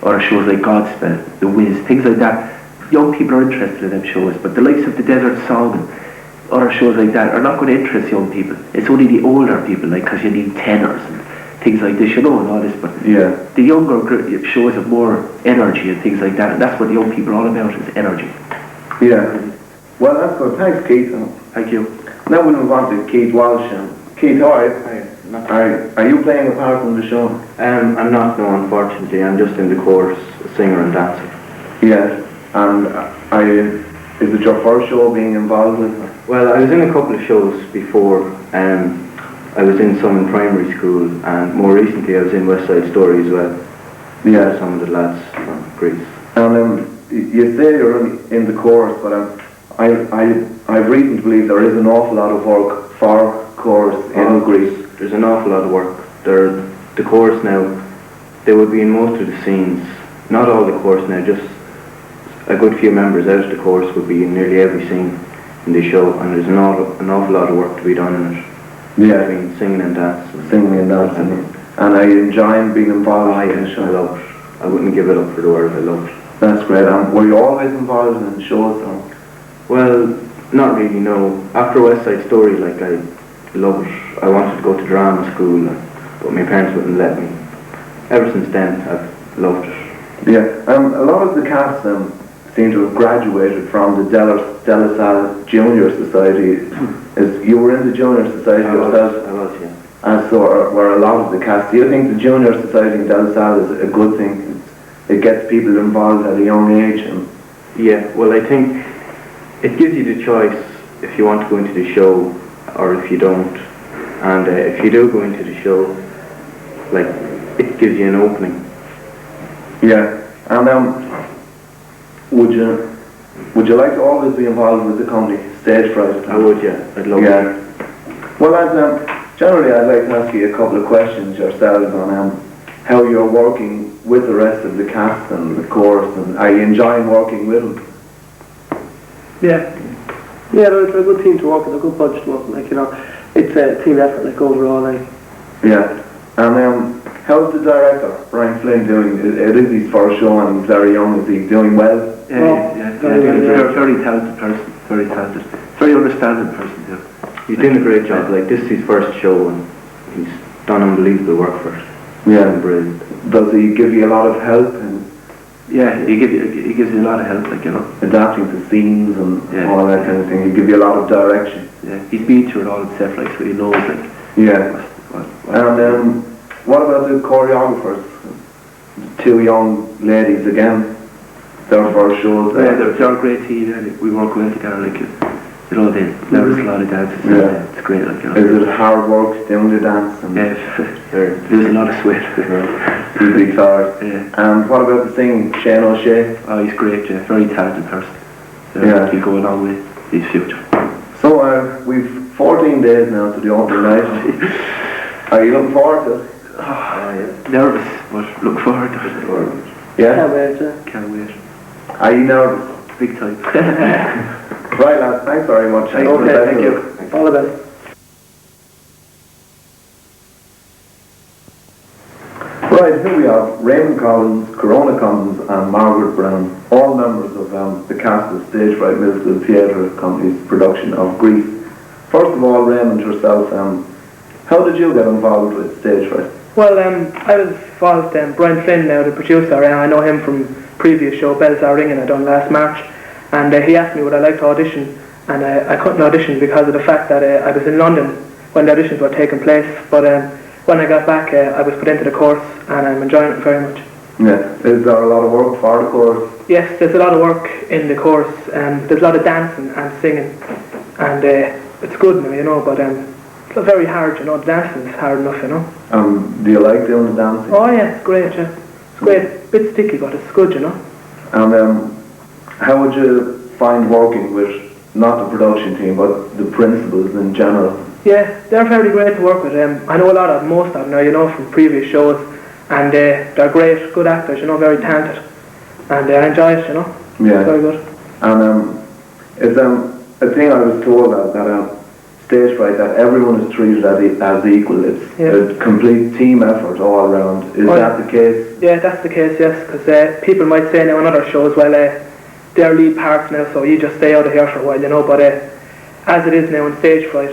Or shows like Godspell, The Wiz, things like that. Young people are interested in them shows, but the likes of The Desert Song and other shows like that are not going to interest young people. It's only the older people, like, because you need tenors and things like this, you know, and all this, but yeah, the younger shows have more energy and things like that, and that's what the young people are all about, is energy. Yeah. Well, that's good. Thanks, Keith. Thank you. Now we'll move on to Keith Walsh. Keith, all right. Are you playing a part in the show? I'm not, no, unfortunately. I'm just in the chorus, singer and dancer. Yeah. And is it your first show being involved with? Well, I was in a couple of shows before. I was in some in primary school, and more recently I was in West Side Story as well. Yeah. Some of the lads from Greece. And you say you're in the chorus, but I've reason to believe there is an awful lot of work for chorus in Greece. There's an awful lot of work. The chorus now, they would be in most of the scenes. Not all the chorus now, just a good few members out of the chorus would be in nearly every scene in the show, and there's an awful lot of work to be done in it. Yeah. Between singing and dancing. Singing and dancing. And I enjoy being involved in the show. I love it. I wouldn't give it up for the world. I love it. That's great. And were you always involved in shows? Or? Well, not really, no. After West Side Story, like, I loved it. I wanted to go to drama school, but my parents wouldn't let me. Ever since then, I've loved it. Yeah. A lot of the cast seem to have graduated from the De La Salle Junior Society. You were in the Junior Society yourself? I was, yeah. And so were a lot of the cast. Do you think the Junior Society in De La Salle is a good thing? It gets people involved at a young age? Yeah, well, I think it gives you the choice if you want to go into the show or if you don't. And if you do go into the show, like, it gives you an opening. Yeah. And would you like to always be involved with the company Stage Fright? I would, yeah. I'd love it. Well, generally I'd like to ask you a couple of questions yourselves on how you're working with the rest of the cast and the chorus, and are you enjoying working with them? Yeah, they're a good team to work with, a good bunch to work with, like, you know. It's a team effort, like, overall, like. Yeah. And how's the director, Brian Flynn, doing? It is his first show and he's very young. Is he doing well? Yeah. Very talented person, very talented. Very understanding person, too. He's doing a great job. Like, this is his first show and he's done unbelievable work for it. Yeah. Brilliant. Does he give you a lot of help? And yeah, he gives you a lot of help, like, you know. Adapting to scenes and all that kind of thing. He gives you a lot of direction. Yeah, he's been through it all himself, like, so he knows, like. Yeah. And what about the choreographers? The two young ladies again. Their first shows. Yeah, they're a great team. Yeah. We work well together, like, you know, they learn a lot of dances. Yeah. It's great, like, you know. Is it hard work doing the dance? And there's a lot of sweat. He's big fella. Yeah. And what about the singing? Shane O'Shea? Oh, he's great, yeah. Very talented person. So yeah. He'll go along with his future. So we've 14 days now to the opening night. Are you looking forward to it? Oh, nervous, but look forward to it. Yeah? Can't wait, yeah. Can't wait. Are you nervous? Big time. Right, lads. Thanks very much. Okay, thank you. All the best. Right, here we have Raymond Collins, Corona Collins and Margaret Brown, all members of the cast of Stage Fright Musical Theatre Company's production of Grease. First of all, Raymond, yourself, how did you get involved with Stage Fright? Well, I was involved, Brian Flynn now, the producer, I know him from previous show, Bells Are Ringing, I done last March, and he asked me would I like to audition, and I couldn't audition because of the fact that I was in London when the auditions were taking place, but when I got back I was put into the course and I'm enjoying it very much. Yeah, is there a lot of work for the course? Yes, there's a lot of work in the course, there's a lot of dancing and singing, and it's good now, you know, but it's very hard, you know, the dancing is hard enough, you know. Do you like doing the dancing? Oh yeah, it's great, yeah. It's great, bit sticky but it's good, you know. And how would you find working with not the production team but the principals in general? Yeah, they're very great to work with. I know most of them now, you know, from previous shows, and they're great, good actors, you know, very talented, and I enjoy it, you know. Yeah. It's very good. And it's a thing I was told that Stage Fright, that everyone is treated as equal. It's a complete team effort all around. Is that the case? Yeah, that's the case, yes, because people might say now in other shows, well, they're lead parts now, so you just stay out of here for a while, you know, but as it is now in Stage Fright,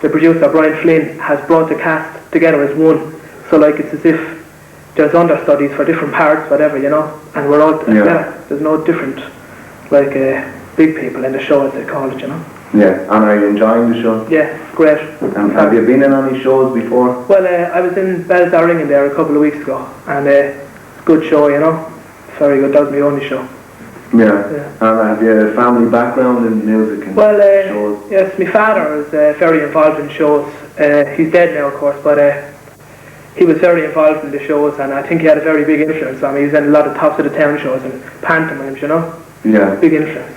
the producer, Brian Flynn, has brought the cast together as one. So like it's as if there's understudies for different parts, whatever, you know, and we're all together. There's no different, like big people in the show, as they call it, you know. Yeah, and are you enjoying the show? Yeah, it's great. And have you been in any shows before? Well, I was in Bells Are Ringing there a couple of weeks ago, and it's a good show, you know. It's very good. That was my only show. Yeah. And have you a family background in music and shows? Yes, my father was very involved in shows. He's dead now, of course, but he was very involved in the shows, and I think he had a very big influence on me. He was in a lot of Tops of the Town shows and pantomimes, you know. Yeah. Big influence.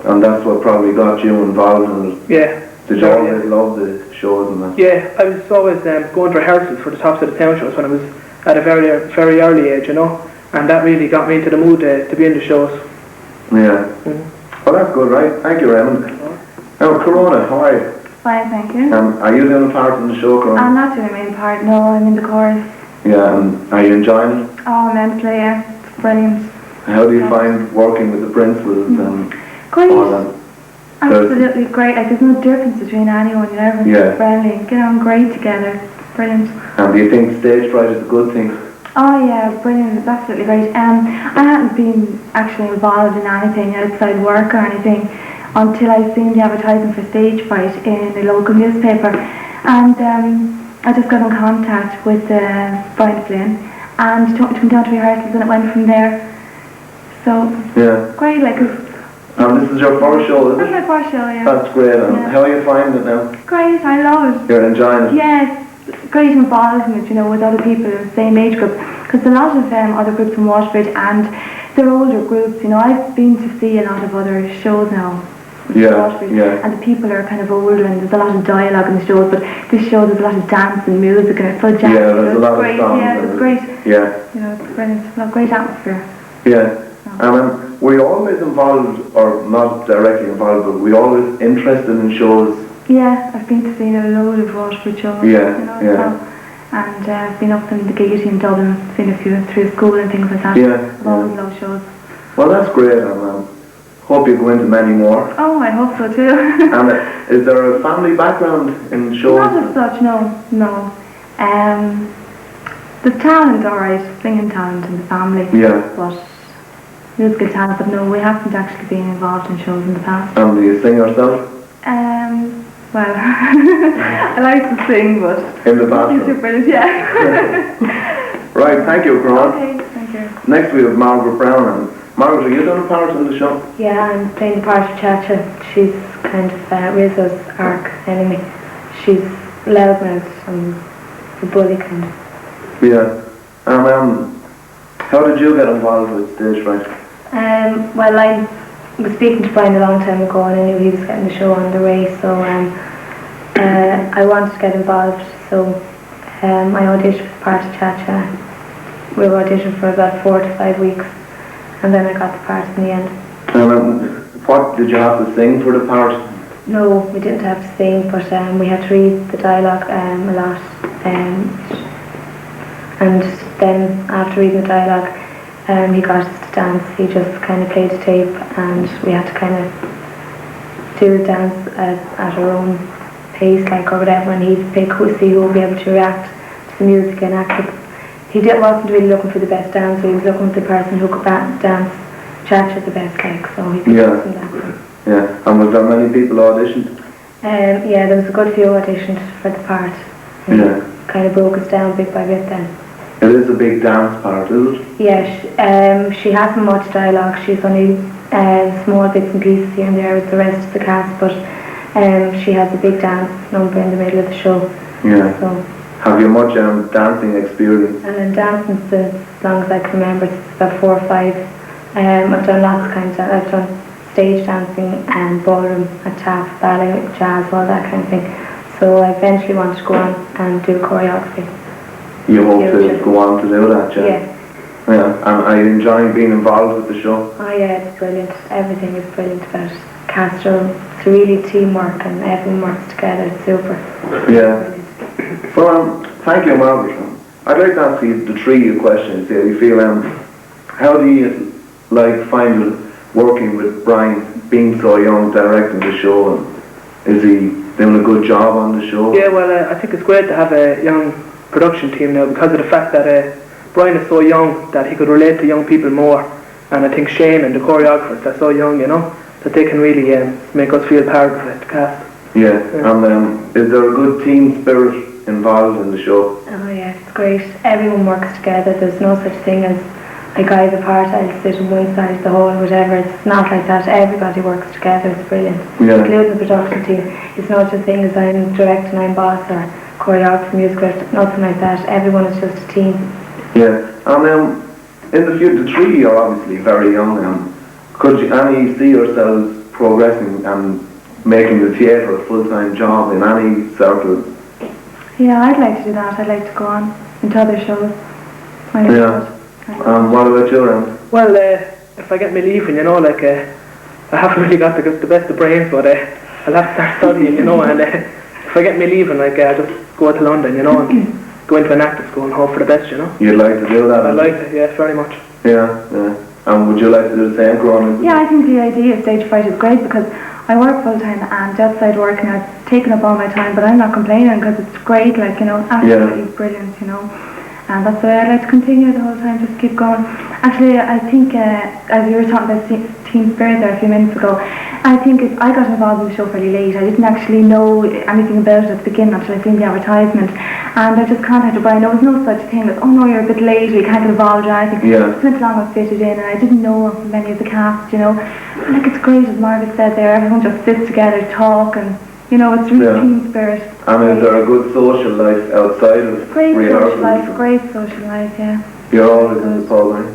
And that's what probably got you involved in it. Yeah. Did you always love the shows and that? Yeah, I was always going to rehearsals for the Tops of the Town shows when I was at a very, very early age, you know, and that really got me into the mood to be in the shows. Yeah. Well, that's good, right? Thank you, Raymond. Now, Corona, how are you? Fine, thank you. Are you doing a part in the show, Corona? I'm not doing the main part, no, I'm in the chorus. Yeah, and are you enjoying it? Oh, immensely, yeah. It's brilliant. How do you find working with the principals and great. all that? Absolutely great. Like, there's no difference between anyone, you know, everyone's friendly. Get on great together. Brilliant. And do you think Stage Fright is a good thing? Oh yeah, brilliant, it's absolutely great. I hadn't been actually involved in anything outside work or anything until I seen the advertising for Stage Fright in a local newspaper, and I just got in contact with Brian Flynn and took him down to rehearsals, and it went from there. So great, like. And this is your first show, is it? That's my first show, yeah. That's great. How are you finding it now? Great, I love it. You're enjoying it? Yeah. Great involvement, you know, with other people in the same age group, because a lot of other groups in Waterford, and they're older groups, you know. I've been to see a lot of other shows now in Waterford, and the people are kind of older, and there's a lot of dialogue in the shows, but this show there's a lot of dance and music, and it's so jazzy. Yeah, there's a lot great. of songs. Yeah, it's great. Yeah. You know, it's brilliant. It's a great atmosphere. Yeah. Were you always involved, or not directly involved, but were you always interested in shows? Yeah, I've been to see a load of Waterford shows. Yeah, you know, and I've been up in the Gaiety in Dublin, seen a few through school and things like that. I've always loved shows. Well, that's great, and hope you go into many more. Oh, I hope so too. And is there a family background in shows? Not as such, no. The talent, alright, singing talent in the family. Yeah. But musical talent, but no, we haven't actually been involved in shows in the past. And do you sing yourself? Well, I like to sing, but in the bathroom. Brilliant, yeah. Right, thank you, Grant. Okay, thank you. Next we have Margaret Brown. And Margaret, are you doing a part in the show? Yeah, I'm playing the part of Chacha. She's kind of Rizzo's arch enemy. She's loudmouth and a bully kind of. Yeah. How did you get involved with Stage Fright? Well, I was speaking to Brian a long time ago, and I knew he was getting the show on the way, so I wanted to get involved, so I auditioned for the part of Cha-Cha. We were auditioning for about 4 to 5 weeks, and then I got the part in the end. What did you have to sing for the part? No, we didn't have to sing, but we had to read the dialogue a lot, and then after reading the dialogue, he got us to dance. He just kind of played the tape, and we had to kind of do the dance at our own pace, like, or whatever, and he'd pick see who would be able to react to the music and act. Wasn't really looking for the best dancer, he was looking for the person who could dance cha-cha the best, like, so he picked us from that. Yeah, and was there many people auditioned? Yeah, there was a good few auditioned for the part. Yeah. Kind of broke us down bit by bit then. It is a big dance part, is it? Yeah, she hasn't much dialogue. She's only small bits and pieces here and there with the rest of the cast, but she has a big dance number in the middle of the show. Yeah. So, have you much dancing experience? and I'm dancing since as long as I can remember, it's about 4 or 5. I've done lots of kinds of, I've done stage dancing and ballroom, a tap, ballet, jazz, all that kind of thing. So I eventually wanted to go on and do choreography. You hope to go on to do that, yeah? Yeah. Yeah, and I enjoy being involved with the show. Oh yeah, it's brilliant. Everything is brilliant about it. Castro, it's really teamwork and everyone works together. It's super. Yeah. So thank you, Margaret. I'd like to ask you the 3 questions here. You feel how do you find it working with Brian, being so young, directing the show, and is he doing a good job on the show? Yeah, well, I think it's great to have a young production team now because of the fact that Brian is so young that he could relate to young people more, and I think Shane and the choreographers are so young, that they can really make us feel part of it, the cast. Yeah, and is there a good team spirit involved in the show? Oh yeah, it's great. Everyone works together. There's no such thing as a guy the part, I'll sit on one side of the hall, whatever. It's not like that. Everybody works together. It's brilliant. Yeah. Including the production team. It's not just a thing as I'm directing, I'm boss, or choreographer, music director, nothing like that. Everyone is just a team. Yeah, and in the future, the 3 are obviously very young. Could you see yourselves progressing and making the theatre a full-time job in any circle? Yeah, I'd like to do that. I'd like to go on into other shows. Yeah. What about you, Ram? Well, if I get me leaving, I haven't really got the best of brains, but I'll have to start studying, and if I get me leaving, I'll just go to London, and go into an acting school and hope for the best, You'd like to do that? I'd like to, yeah, very much. Yeah, yeah. And would you like to do the same growing up? Yeah, I think the idea of Stage Fright is great because I work full time and outside work and I've taken up all my time, but I'm not complaining because it's great, absolutely brilliant, and that's why I like to continue the whole time, just keep going. Actually, I think, as you were talking about team spirit there a few minutes ago, I think I got involved in the show fairly late. I didn't actually know anything about it at the beginning until I seen the advertisement, and I just contacted Brian. There was no such thing as, oh no, you're a bit late, or you can't get involved or anything. Yeah. Just went along and fitted in, and I didn't know many of the cast, it's great, as Margaret said there, everyone just sits together, talk, and it's really team spirit. And is there a good social life outside of great rehearsals? social life, great social life, yeah. You're always in the pub, eh?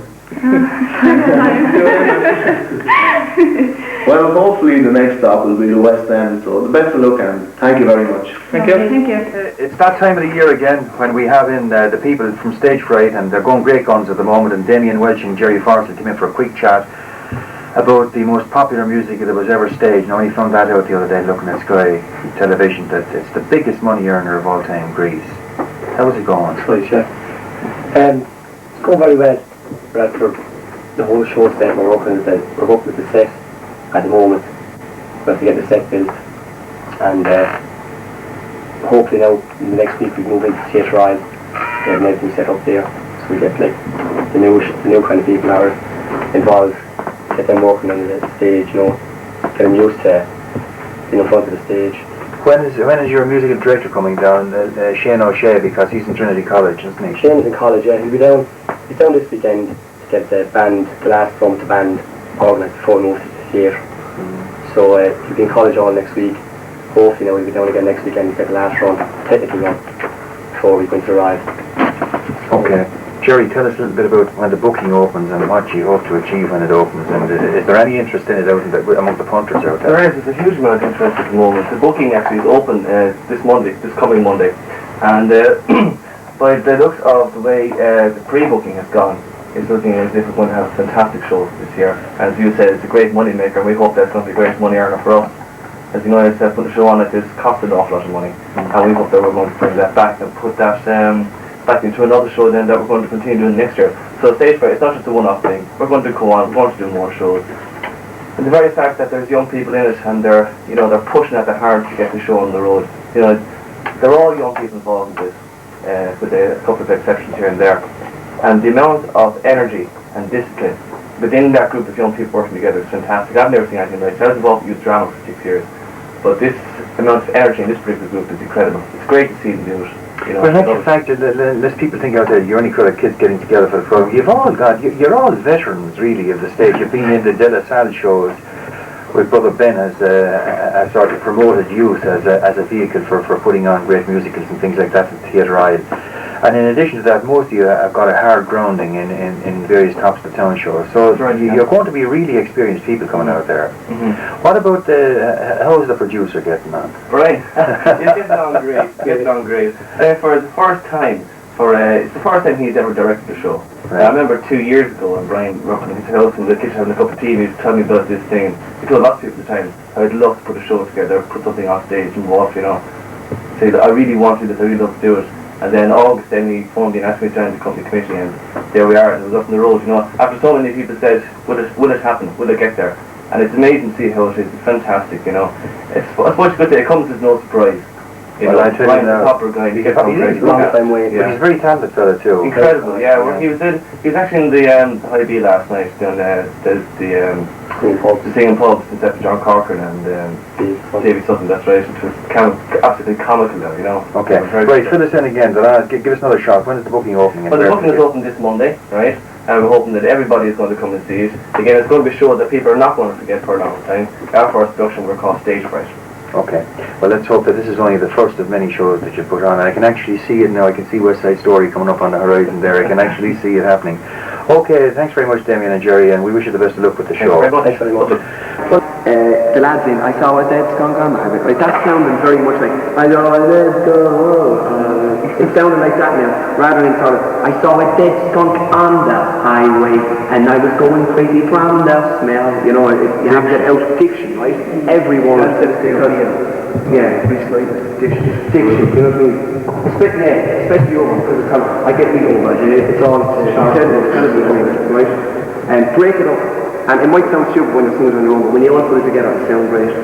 Well, hopefully the next stop will be the West End, so the best of luck, and thank you very much. Thank you. Thank you. It's that time of the year again when we have in the people from Stage Fright, and they're going great guns at the moment, and Damien Welch and Jerry Forrest came in for a quick chat about the most popular music that was ever staged. Now, he found that out the other day looking at Sky Television, that it's the biggest money earner of all time, Greece. How's it going? Right, yeah. It's going very well. But after the whole show set, we're working with the set at the moment. We have to get the set built, and hopefully now in the next week we move into Theatre Royal, get everything set up there, so we get the new kind of people that are involved, get them working on the stage, get them used to being in front of the stage. When is your musical director coming down, Shane O'Shea, because he's in Trinity College, isn't he? Shane's in college, yeah. He's down this weekend to get the last drum to band organised before he moves to the theatre. So he'll be in college all next week. Hopefully now he'll be down again next weekend to get the last run, technically run, before we go into the ride. Okay. Jerry, tell us a little bit about when the booking opens and what you hope to achieve when it opens, and is there any interest in it among the punters out there? There is. There's a huge amount of interest at the moment. The booking actually is open this coming Monday, and by the looks of the way the pre-booking has gone, it's looking as if we're going to have a fantastic show this year. As you said, it's a great money maker, and we hope that's going to be a great money earner for us. As you know, putting a show on like this costs an awful lot of money, and we hope that we're going to bring that back and put that back into another show then that we're going to continue doing next year. So Stage Fright, it's not just a one-off thing. We're going to go on, we're going to do more shows. And the very fact that there's young people in it and they're pushing at the hard to get the show on the road. They're all young people involved in this, with a couple of exceptions here and there. And the amount of energy and discipline within that group of young people working together is fantastic. I've never seen anything like it. I was involved in youth drama for 6 years. But this amount of energy in this particular group is incredible. It's great to see them do it. Well, in actual fact, there's people think out there, you're only crowd of kids getting together for the program. You're all veterans, really, of the stage. You've been in the De La Salle shows with Brother Ben as sort of promoted youth as a vehicle for putting on great musicals and things like that in Theatre Isle. And in addition to that, most of you have got a hard grounding in various tops of the town shows. So you're going to be really experienced people coming out there. Mm-hmm. What about how is the producer getting on? Right, he's getting on great. For the first time, it's the first time he's ever directed a show. Right. I remember 2 years ago when Brian working in his house in the kitchen having a cup of tea, he was telling me about this thing. He told lots of people at the time, I'd love to put a show together, put something on stage and walk, Say that I really want to do this, I really love to do it. And then August, then he phoned me and asked me to join the company committee, and there we are, and it was up on the road, After so many people said, will it happen, will it get there? And it's amazing to see how it is, it's fantastic, I suppose you could say it comes as no surprise. I tell you now, the proper guy, he's a long time waiting, but he's a very talented fella too. Incredible, yeah. Well, he was actually in the High B last night doing the singing pubs instead of John Corcoran and Davy Sutton. That's right. It was absolutely comical, Okay, right. Fill us in again. Give us another shot. When is the booking opening? Well, the booking is open this Monday, right? And we're hoping that everybody is going to come and see it. Again, it's going to be a show that people are not going to forget for a long time. Our first production we're called Stage Fright. Okay, well let's hope that this is only the first of many shows that you put on, and I can actually see it now. I can see West Side Story coming up on the horizon there. I can actually see it happening. Okay, thanks very much, Damien and Jerry, and we wish you the best of luck with the show. Thanks very much. The lads in, I saw a dead skunk on Margaret. Right, that sounded very much like, I saw a dead skunk. It sounded like that now, rather than sort of, I saw a dead skunk on the highway, and I was going crazy from the smell. You have to get out of diction, right? Everyone said it because, it's like diction, you know what I mean? Especially over, because I get me over, it's all right? And break it up. And it might sound stupid when you're singing on your own, but when you all put it together, it sounds great.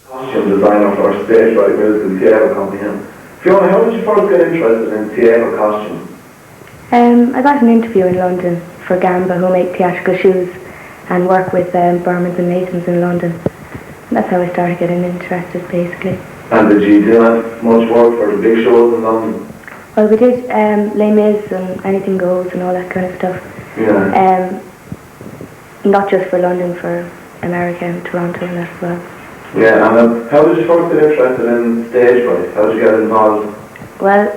Costume designer for Stage Fright musical theatre company. Fiona, how did you first get interested in theatre costumes? I got an interview in London for Gamba, who make theatrical shoes and work with Bermans and Masons in London. And that's how I started getting interested, basically. And did you do much work for the big shows in London? Well, we did Les Mis and Anything Goes and all that kind of stuff. Yeah. Not just for London, for America and Toronto and that as well. Yeah, and how did you first get interested in Stage Fright? How did you get involved? Well,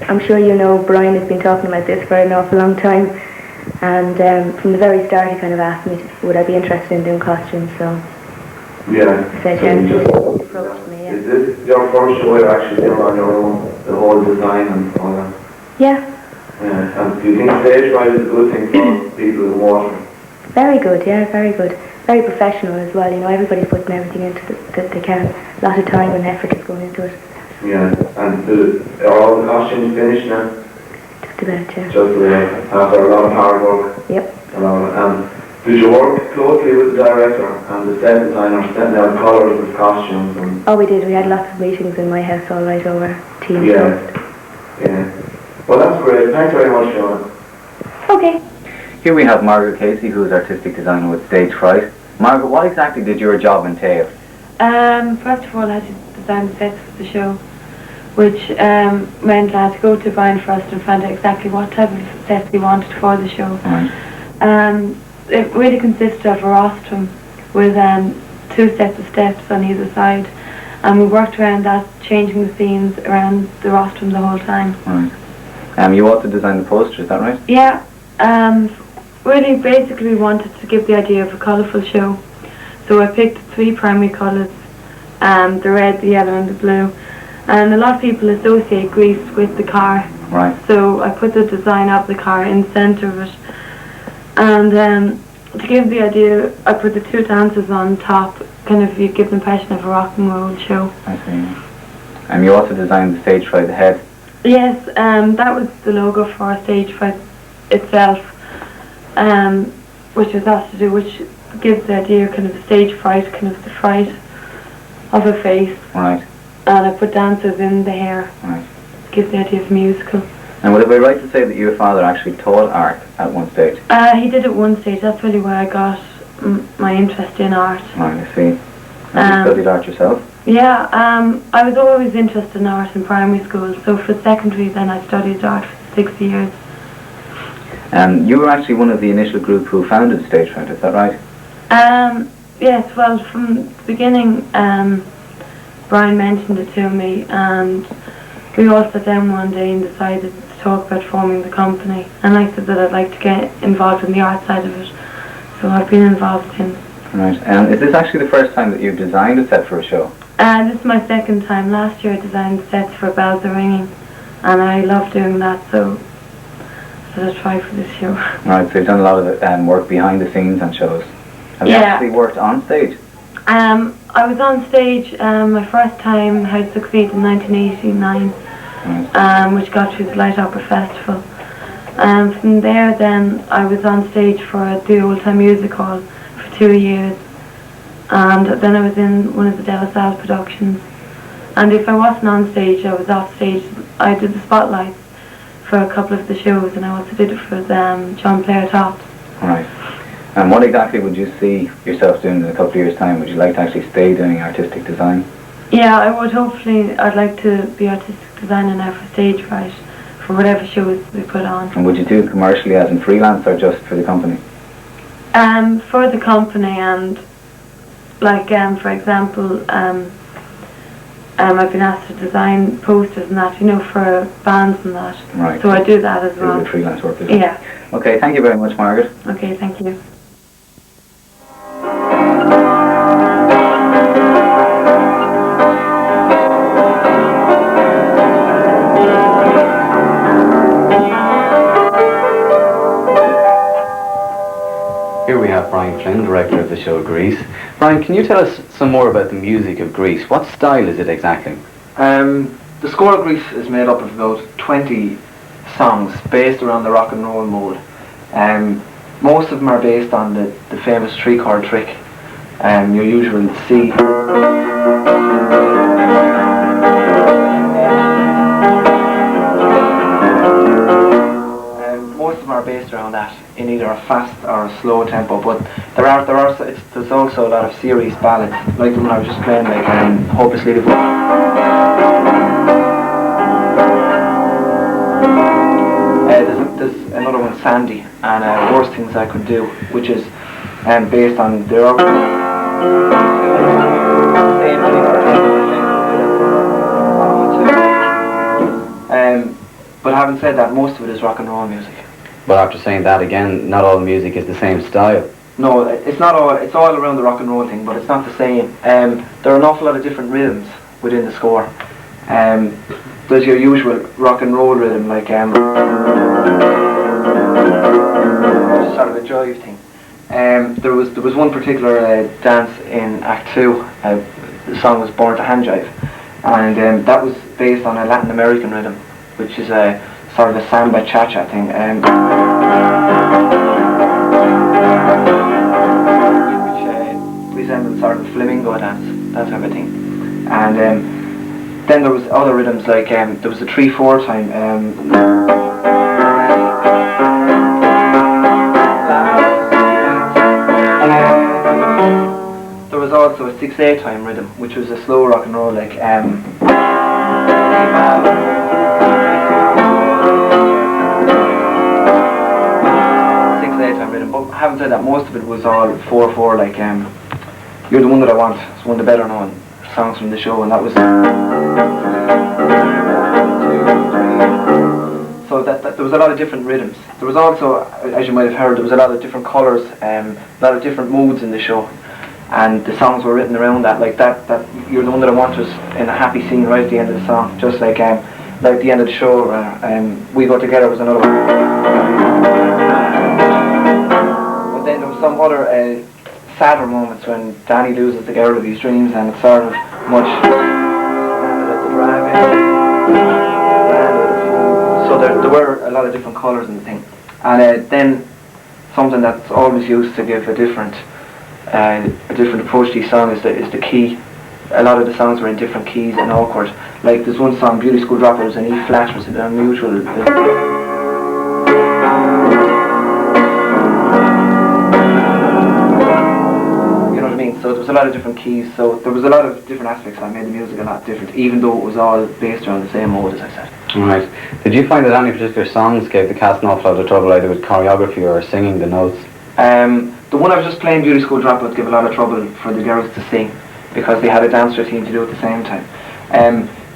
I'm sure Brian has been talking about this for an awful long time, and from the very start he kind of asked me, would I be interested in doing costumes, so yeah. I said yes, he approached me, yeah. Is this your first show you're actually doing on your own, the whole design and all that? Yeah. And do you think Stage Fright is a good thing for people in Waterford? Very good, yeah, very good. Very professional as well, everybody's putting everything into that they can. A lot of time and effort is going into it. Yeah, and are all the costumes finished now? Just about, yeah. Just after a lot of hard work? Yep. Did you work closely with the director and the set designer, setting out colours of costumes? Oh, we did. We had lots of meetings in my house all right over Teams. Yeah. Well, that's great. Thanks very much, Fiona. Okay. Here we have Margaret Casey, who is artistic designer with Stage Fright. Margaret, what exactly did your job entail? First of all, I had to design the sets for the show, which meant I had to go to Brian first and find out exactly what type of sets he wanted for the show. Right. It really consisted of a rostrum with 2 sets of steps on either side, and we worked around that, changing the scenes around the rostrum the whole time. Right. You also designed the poster, is that right? Yeah. Really, basically, we wanted to give the idea of a colourful show. So I picked 3 primary colours, the red, the yellow and the blue. And a lot of people associate Greece with the car. Right. So I put the design of the car in the centre of it. And to give the idea, I put the 2 dancers on top, kind of you give the impression of a rock and roll show. I see. You also designed the Stage Fright, the head. Yes, that was the logo for Stage Fright itself, which was that to do, which gives the idea kind of stage fright, kind of the fright of a face. Right. And I put dancers in the hair. Right. Gives the idea of musical. And would it be right to say that your father actually taught art at one stage? He did at one stage. That's really where I got my interest in art. Right, I see. Have you studied art yourself? Yeah, I was always interested in art in primary school, so for secondary then I studied art for 6 years. You were actually one of the initial group who founded Stage Fright, is that right? Yes, well from the beginning Brian mentioned it to me, and we all sat down one day and decided to talk about forming the company, and I said that I'd like to get involved in the art side of it, so I've been involved in. Right, and is this actually the first time that you've designed a set for a show? This is my second time. Last year I designed sets for Bells Are Ringing, and I love doing that, so I'll try for this show. Right, so you've done a lot of work behind the scenes on shows. Have you actually worked on stage? I was on stage my first time, How to Succeed, in 1989, which got through the Light Opera Festival. From there then I was on stage for the Old Time Music Hall for 2 years, and then I was in one of the De La Salle productions. And if I wasn't on stage, I was off stage. I did the spotlights for a couple of the shows, and I also did it for John Player Tops. Right. And what exactly would you see yourself doing in a couple of years' time? Would you like to actually stay doing artistic design? Yeah, I would. Hopefully, I'd like to be artistic designer now for Stage Fright, for whatever shows we put on. And would you do it commercially as in freelance or just for the company? For the company, and like for example, I've been asked to design posters and that, for bands and that. Right. So I do that as well. Do the freelance work as well. Yeah. Okay, thank you very much, Margaret. Okay, thank you. Here we have Brian Flynn, director of the show Grease. Brian, can you tell us some more about the music of Grease? What style is it exactly? The score of Grease is made up of about 20 songs based around the rock and roll mode. Most of them are based on the famous 3-chord trick, your usual C. Most of them are based around that in either a fast or a slow tempo, but there's also a lot of serious ballads, like the one I was just playing, like Hopelessly Devoted. There's another one, Sandy, and Worst Things I Could Do, which is based on their but having said that, most of it is rock and roll music. But after saying that again, not all music is the same style. No, it's not all. It's all around the rock and roll thing, but it's not the same. There are an awful lot of different rhythms within the score. There's your usual rock and roll rhythm, like sort of a jive thing. There was one particular dance in Act 2. The song was Born to Hand Jive, and that was based on a Latin American rhythm, which is a sort of a samba cha-cha thing. Which resembles sort of a flamingo dance, that type of thing. And then there was other rhythms, like there was a 3/4 time. There was also a 6/8 time rhythm, which was a slow rock and roll, like 6/8 time rhythm. But having said that, most of it was all 4/4, like You're the One That I Want. It's one of the better known songs from the show, and that was so that there was a lot of different rhythms. There was also, as you might have heard, there was a lot of different colours, a lot of different moods in the show, and the songs were written around that. Like that You're the One That I Want was in a happy scene right at the end of the song, just like the end of the show. We Go Together was another one. But then there was some other sadder moments when Danny loses the girl of his dreams, and it's sort of much. there were a lot of different colours in the thing. And then something that's always used to give a different approach to these songs is the key. A lot of the songs were in different keys and awkward. Like there's one song, Beauty School Dropout, was an E flat, was an unusual. You know what I mean? So there was a lot of different keys. So there was a lot of different aspects that made the music a lot different, even though it was all based around the same mode, as I said. Right. Did you find that any particular songs gave the cast an awful lot of trouble, either with choreography or singing the notes? The one I was just playing, Beauty School Dropout, gave a lot of trouble for the girls to sing, because they had a dance routine to do at the same time.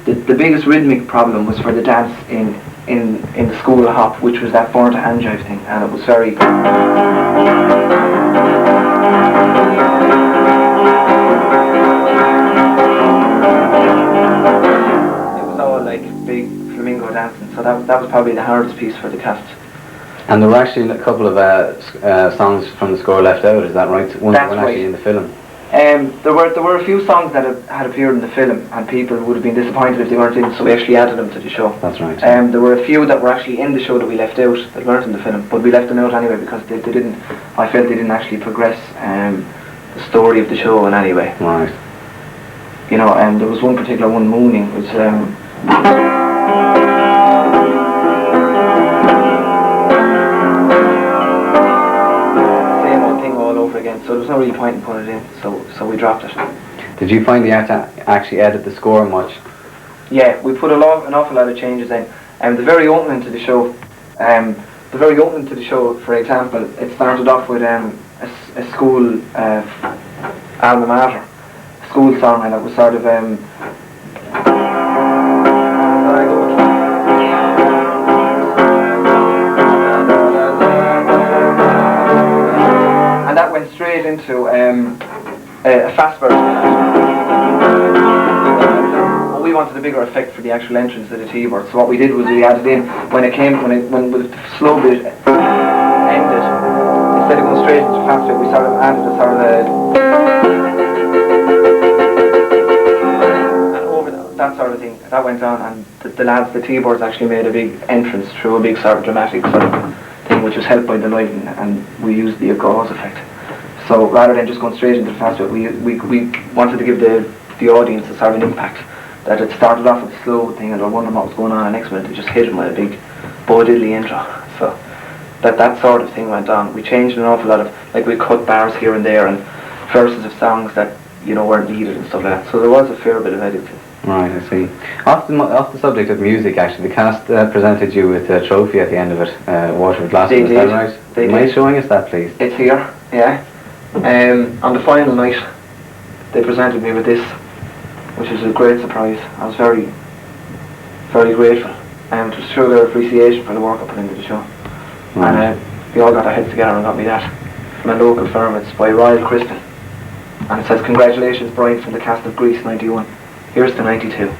The biggest rhythmic problem was for the dance in the school hop, which was that born to hand jive thing, and it was very... It was all like big flamingo dancing, so that was probably the hardest piece for the cast. And there were actually a couple of songs from the score left out, is that right? Ones that weren't actually in the film. There were a few songs that had appeared in the film, and people would have been disappointed if they weren't in, so we actually added them to the show. That's right. There were a few that were actually in the show that we left out, that weren't in the film, but we left them out anyway because they didn't. I felt they didn't actually progress the story of the show in any way. Right. You know, and there was one particular one, Mooning, which so there was no really point in putting it in, so we dropped it. Did you find the act actually edit the score much? Yeah, we put an awful lot of changes in. The very opening to the show, for example, it started off with a school alma mater, a school song, and it was sort of that went straight into a fast version. But we wanted a bigger effect for the actual entrance of the T-word, so what we did was we added in when the slow bit ended, instead of going straight into fast bit, we sort of added a sort of and over that sort of thing. That went on, and the lads, the T-boards, actually made a big entrance through a big sort of dramatic sort of thing, which was helped by the lighting, and we used the gauze effect. So rather than just going straight into the fast bit, we wanted to give the audience a sort of an impact, that it started off with a slow thing and they're wondering what was going on, and next minute it just hit them with a big Bo Diddley intro. So that sort of thing went on. We changed an awful lot of, like we cut bars here and there and verses of songs that, you know, weren't needed and stuff like that. So there was a fair bit of editing. Right, I see. Off the subject of music, actually, the cast presented you with a trophy at the end of it, Waterford last night, is that right? They Mind showing us that, please? It's here, yeah. On the final night, they presented me with this, which is a great surprise. I was very, very grateful to show their appreciation for the work I put into the show. Right. And we all got our heads together and got me that from a local firm. It's by Royal Crystal, and it says, "Congratulations, Brian, from the cast of Grease '91. Here's to '92."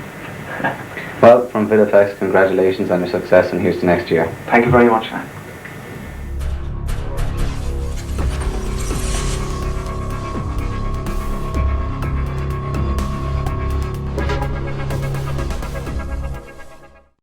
Well, from VidFX, congratulations on your success, and here's to next year. Thank you very much, man.